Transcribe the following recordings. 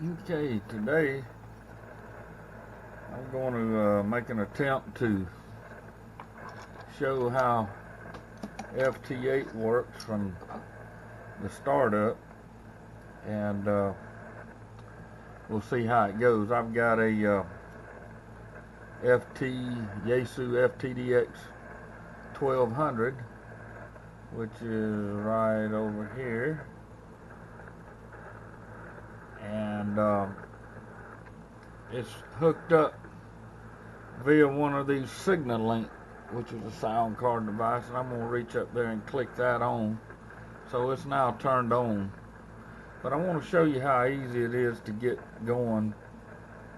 Okay, today I'm going to make an attempt to show how FT8 works from the startup, and we'll see how it goes. I've got a Yaesu FTDX 1200, which is right over here, and it's hooked up via one of these Signal Link, which is a sound card device, and I'm going to reach up there and click that on. So it's now turned on. But I want to show you how easy it is to get going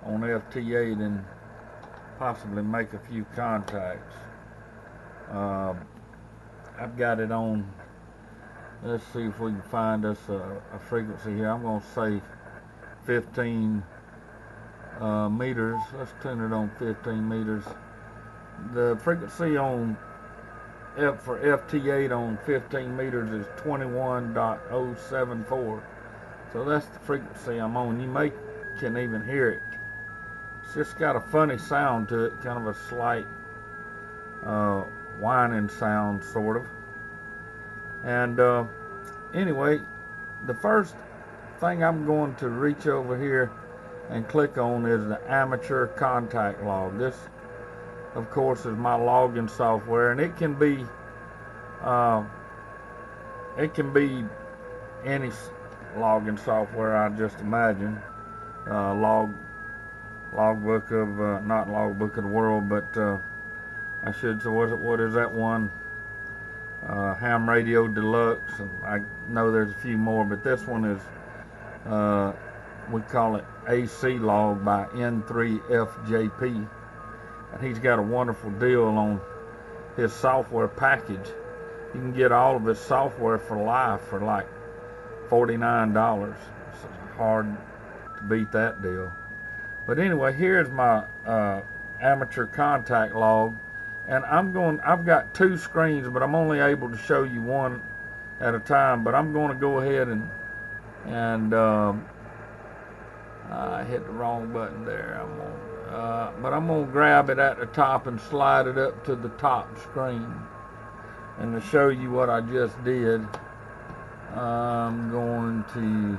on FT8 and possibly make a few contacts. I've got it on. Let's see if we can find us a frequency here. I'm going to say 15 meters. Let's tune it on 15 meters. The frequency on for FT8 on 15 meters is 21.074. So that's the frequency I'm on. You can even hear it. It's just got a funny sound to it, kind of a slight whining sound, sort of. And anyway, the first thing I'm going to reach over here and click on is the amateur contact log. This, of course, is my logging software, and it can be any logging software, I just imagine. Logbook of not Logbook of the World, but I should say, what is that one? Ham Radio Deluxe, and I know there's a few more, but this one is we call it AC Log by N3FJP, and he's got a wonderful deal on his software package. You can get all of his software for life for like $49. It's hard to beat that deal. But anyway, here's my amateur contact log, and I've got two screens, but I'm only able to show you one at a time. But I'm going to go ahead and I hit the wrong button there. But I'm going to grab it at the top and slide it up to the top screen. And to show you what I just did, I'm going to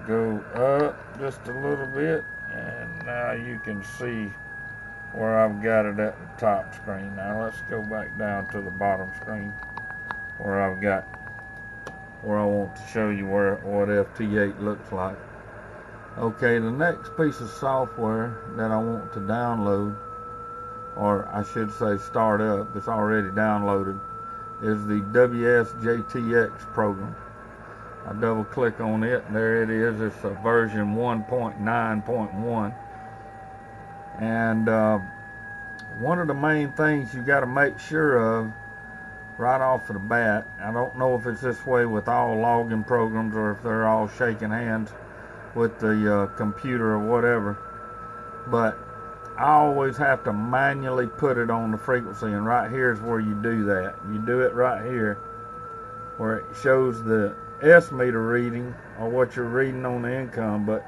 go up just a little bit, and now you can see where I've got it at the top screen. Now let's go back down to the bottom screen where I want to show you what FT8 looks like. Okay, the next piece of software that I want to download, or I should say start up, it's already downloaded, is the WSJTX program. I double click on it, and there it is. It's a version 1.9.1. And one of the main things you got to make sure of right off of the bat, I don't know if it's this way with all logging programs or if they're all shaking hands with the computer or whatever, but I always have to manually put it on the frequency, and right here is where you do that. You do it right here where it shows the S meter reading or what you're reading on the income, but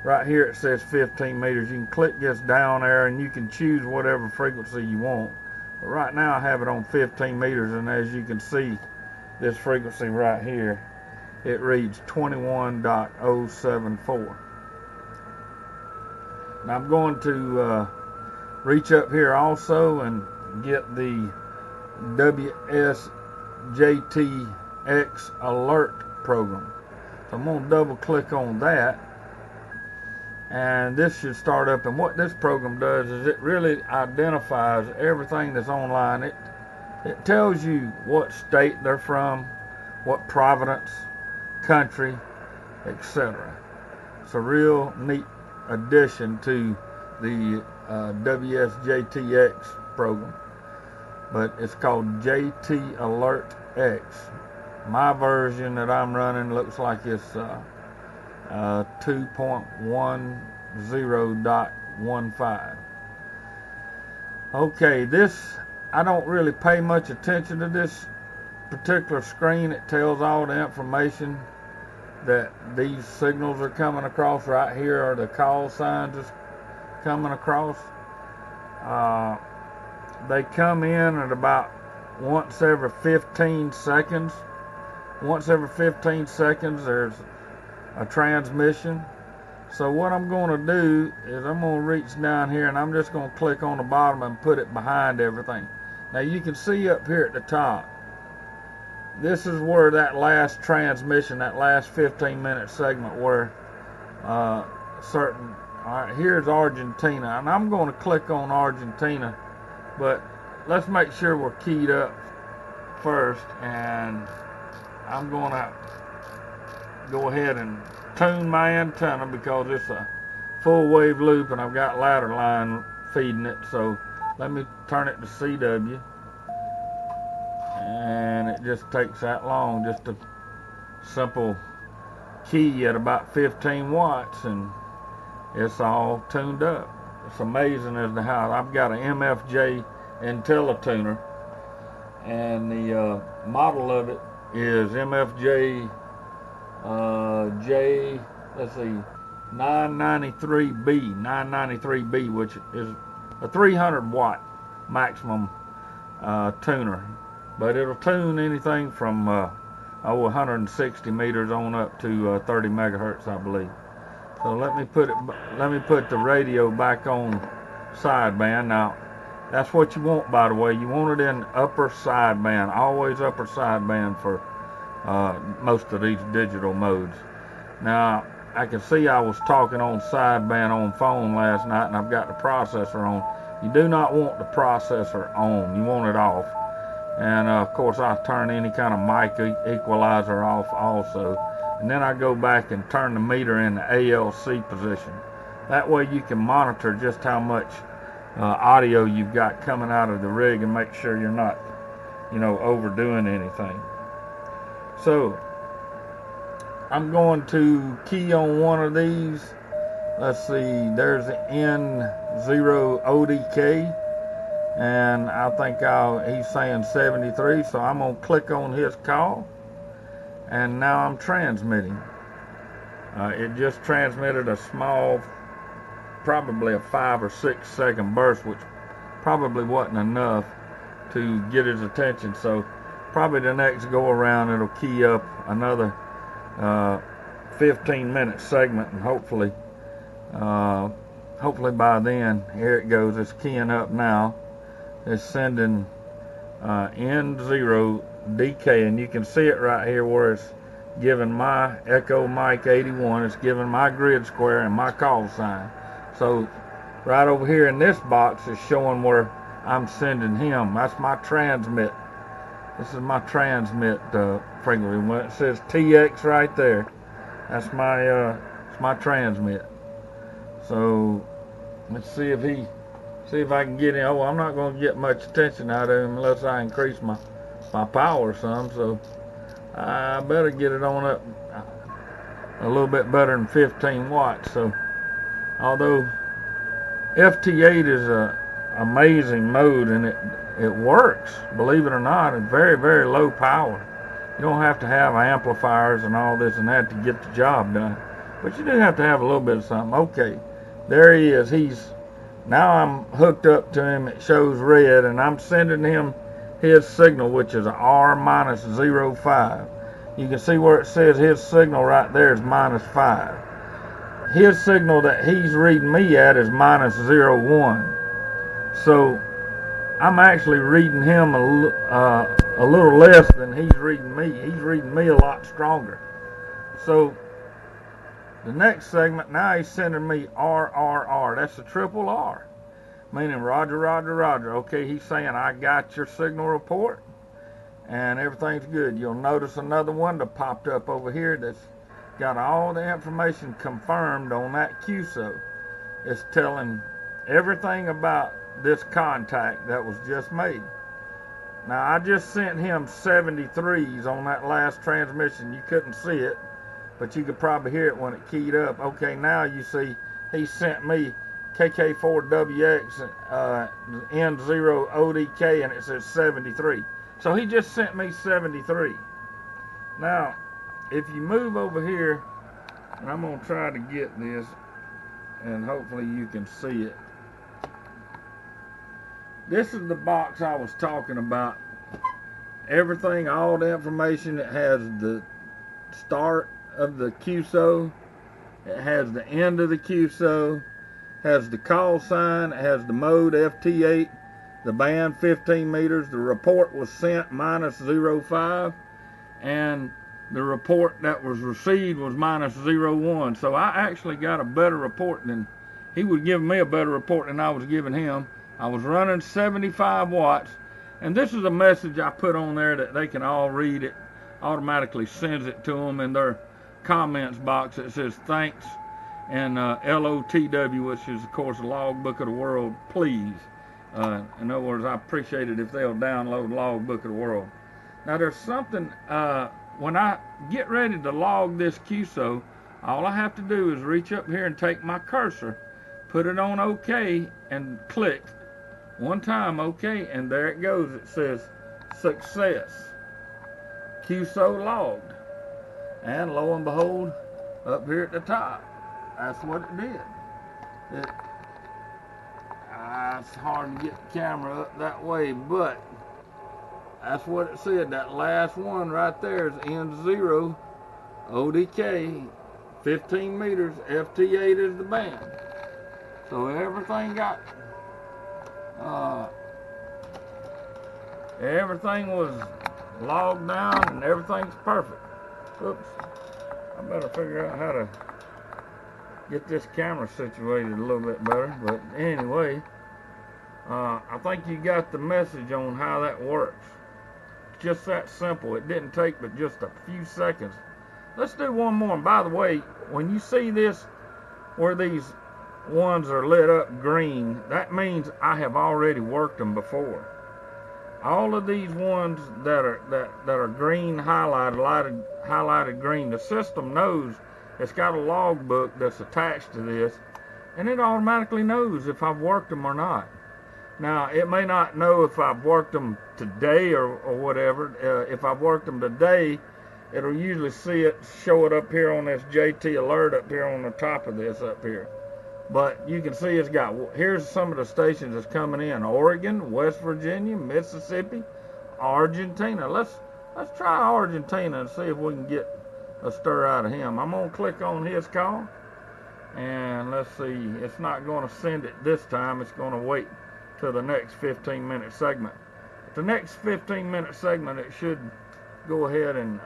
right here it says 15 meters. You can click this down there and you can choose whatever frequency you want. But right now I have it on 15 meters, and as you can see, this frequency right here, it reads 21.074. Now I'm going to reach up here also and get the WSJTX alert program. So I'm going to double click on that, and this should start up. And what this program does is it really identifies everything that's online. It tells you what state they're from, what province, country, etc. It's a real neat addition to the WSJTX program, but it's called JT Alert X. My version that I'm running looks like it's 2.10.15. Okay, I don't really pay much attention to this particular screen. It tells all the information that these signals are coming across. Right here are the call signs that's coming across. They come in at about once every 15 seconds. Once every 15 seconds there's a transmission. So what I'm going to do is I'm going to reach down here and I'm just going to click on the bottom and put it behind everything. Now you can see up here at the top, this is where that last transmission, that last 15-minute segment where alright, here's Argentina, and I'm going to click on Argentina, but let's make sure we're keyed up first, and I'm going to go ahead and tune my antenna because it's a full wave loop and I've got ladder line feeding it. So let me turn it to CW, and it just takes that long, just a simple key at about 15 watts and it's all tuned up. It's amazing as to how I've got an MFJ IntelliTuner, and the model of it is MFJ let's see, 993B, which is a 300 watt maximum tuner, but it'll tune anything from 160 meters on up to 30 megahertz, I believe. So let me put the radio back on sideband. Now that's what you want, by the way. You want it in upper sideband, always upper sideband for most of these digital modes. Now I can see I was talking on sideband on phone last night, and I've got the processor on. You do not want the processor on. You want it off. And of course I turn any kind of mic equalizer off also. And then I go back and turn the meter in the ALC position. That way you can monitor just how much audio you've got coming out of the rig and make sure you're not, overdoing anything. So I'm going to key on one of these. Let's see, there's the N0ODK, and I think he's saying 73, so I'm going to click on his call, and now I'm transmitting. It just transmitted a small, probably a 5 or 6 second burst, which probably wasn't enough to get his attention, so probably the next go around it'll key up another 15-minute segment, and hopefully by then, here it goes, it's keying up now. It's sending N0DK, and you can see it right here where it's giving my Echo Mike 81, it's giving my grid square and my call sign. So right over here in this box is showing where I'm sending him. That's my transmit. This is my transmit frequency. When it says TX right there, that's my it's my transmit. So let's see if I can get him. Oh, I'm not going to get much attention out of him unless I increase my power some. So I better get it on up a little bit better than 15 watts. So although FT8 is a amazing mode, and it works, believe it or not, at very, very low power. You don't have to have amplifiers and all this and that to get the job done, but you do have to have a little bit of something. Okay, there he is. Now I'm hooked up to him. It shows red, and I'm sending him his signal, which is R-05. You can see where it says his signal right there is -5. His signal that he's reading me at is -01. So I'm actually reading him a little less than he's reading me. He's reading me a lot stronger. So the next segment, now he's sending me RRR. That's a triple R, meaning Roger, Roger, Roger. Okay, he's saying I got your signal report and everything's good. You'll notice another one that popped up over here that's got all the information confirmed on that QSO. It's telling everything about this contact that was just made. Now I just sent him 73s on that last transmission. You couldn't see it, but you could probably hear it when it keyed up. Okay, now you see he sent me KK4WX N0ODK, and it says 73. So he just sent me 73. Now if you move over here, and I'm going to try to get this, and hopefully you can see it. This is the box I was talking about. Everything, all the information. It has the start of the QSO. It has the end of the QSO. Has the call sign. It has the mode FT8. The band 15 meters. The report was sent -05. And the report that was received was -01. So I actually got a better report than he was giving me, a better report than I was giving him. I was running 75 watts, and this is a message I put on there that they can all read. It automatically sends it to them in their comments box. It says thanks and LOTW, which is of course the Logbook of the World, please. In other words, I appreciate it if they'll download Logbook of the World. Now there's something, when I get ready to log this QSO, all I have to do is reach up here and take my cursor, put it on OK, and click one time OK, and there it goes. It says success, QSO logged. And lo and behold, up here at the top, that's what it did. It's hard to get the camera up that way, but that's what it said. That last one right there is N0 ODK 15 meters. FT8 is the band. So everything got everything was logged down and everything's perfect. Oops. I better figure out how to get this camera situated a little bit better. But anyway, I think you got the message on how that works. Just that simple. It didn't take but just a few seconds. Let's do one more. And by the way, when you see this where these ones are lit up green, that means I have already worked them before. All of these ones that are green highlighted green, the system knows. It's got a logbook that's attached to this, and it automatically knows if I've worked them or not. Now, it may not know if I've worked them today or whatever. If I've worked them today, it'll usually show it up here on this JT alert up here on the top of this up here. But you can see it's got, here's some of the stations that's coming in: Oregon, West Virginia, Mississippi, Argentina. Let's try Argentina and see if we can get a stir out of him. I'm gonna click on his call, and let's see. It's not going to send it this time. It's going to wait to the next 15-minute segment. The next 15-minute segment, it should go ahead and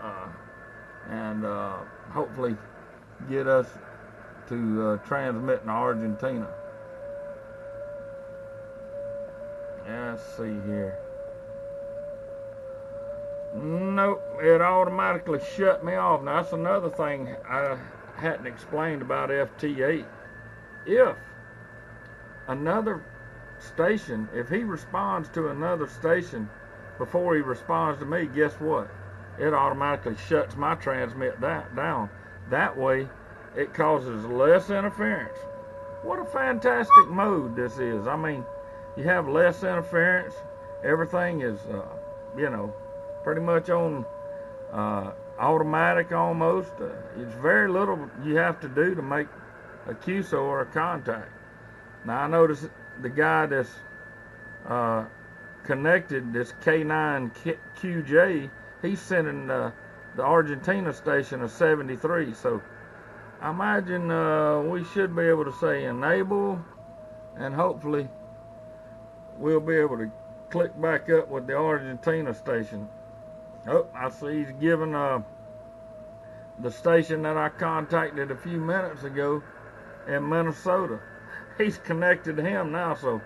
hopefully get us to transmit in Argentina. Let's see here. Nope, it automatically shut me off. Now that's another thing I hadn't explained about FT8. If another station, if he responds to another station before he responds to me, guess what? It automatically shuts my transmit down. That way, it causes less interference. What a fantastic mode this is. I mean, you have less interference. Everything is, you know, pretty much on automatic almost. It's very little you have to do to make a QSO or a contact. Now I notice the guy that's connected, this K9QJ, he's sending the Argentina station a 73. So I imagine we should be able to say enable, and hopefully we'll be able to click back up with the Argentina station. Oh, I see he's giving the station that I contacted a few minutes ago in Minnesota. He's connected to him now, so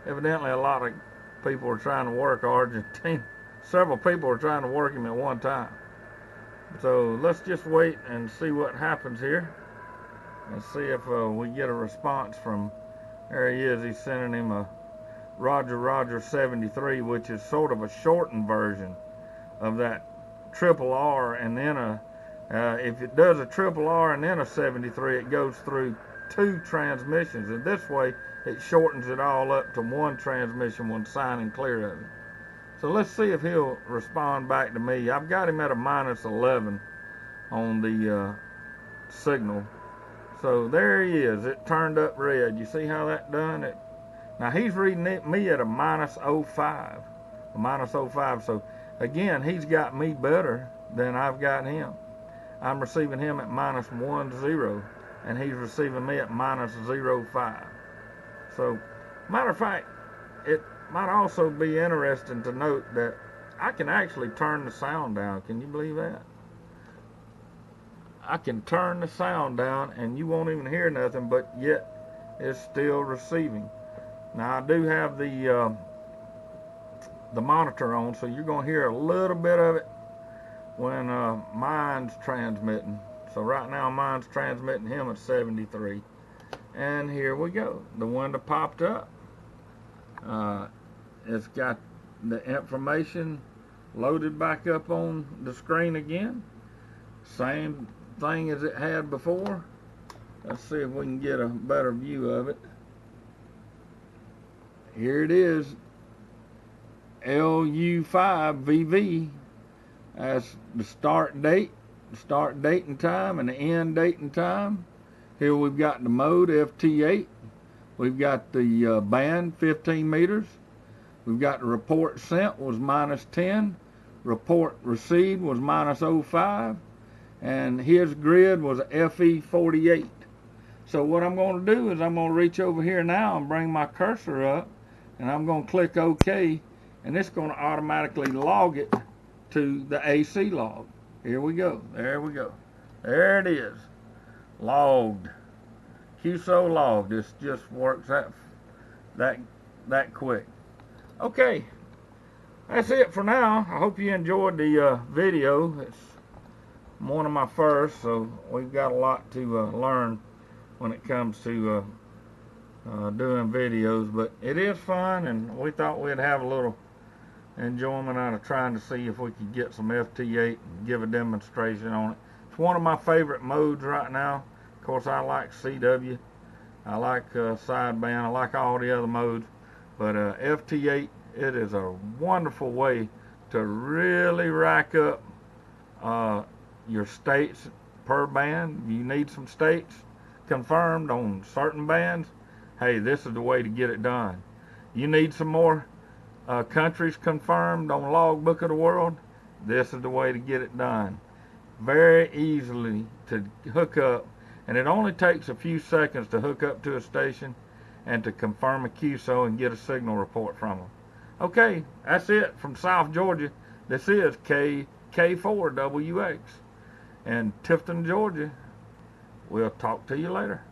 evidently a lot of people are trying to work Argentina. Several people are trying to work him at one time. So let's just wait and see what happens here. Let's see if we get a response from, there he is, he's sending him a Roger 73, which is sort of a shortened version of that triple R, and then if it does a triple R and then a 73, it goes through 2 transmissions, and this way it shortens it all up to 1 transmission when signing clear of it. So let's see if he'll respond back to me. I've got him at a -11, on the signal. So there he is. It turned up red. You see how that done it? Now he's reading me at a -05. A -05. So again, he's got me better than I've got him. I'm receiving him at -10, and he's receiving me at -05. So, matter of fact, it might also be interesting to note that I can actually turn the sound down. Can you believe that? I can turn the sound down and you won't even hear nothing, but yet it's still receiving. Now I do have the monitor on, so you're going to hear a little bit of it when mine's transmitting. So right now mine's transmitting him at 73. And here we go. The window popped up. It's got the information loaded back up on the screen again. Same thing as it had before. Let's see if we can get a better view of it. Here it is, LU5VV as the start date and time, and the end date and time. Here we've got the mode FT8. We've got the band 15 meters. We've got the report sent was -10. Report received was -05. And his grid was FE48. So what I'm going to do is I'm going to reach over here now and bring my cursor up, and I'm going to click OK, and it's going to automatically log it to the AC log. Here we go. There we go. There it is. Logged. QSO logged. This just works that quick. Okay. That's it for now. I hope you enjoyed the video. It's one of my first, so we've got a lot to learn when it comes to doing videos, but it is fun, and we thought we'd have a little enjoyment out of trying to see if we could get some FT8 and give a demonstration on it. It's one of my favorite modes right now. Of course, I like CW, I like sideband, I like all the other modes, but FT8, it is a wonderful way to really rack up your states per band. You need some states confirmed on certain bands. Hey, this is the way to get it done. You need some more countries confirmed on Logbook of the World. This is the way to get it done. Very easily to hook up, and it only takes a few seconds to hook up to a station and to confirm a QSO and get a signal report from them. Okay, that's it from South Georgia. This is KK4WX. And Tifton, Georgia. We'll talk to you later.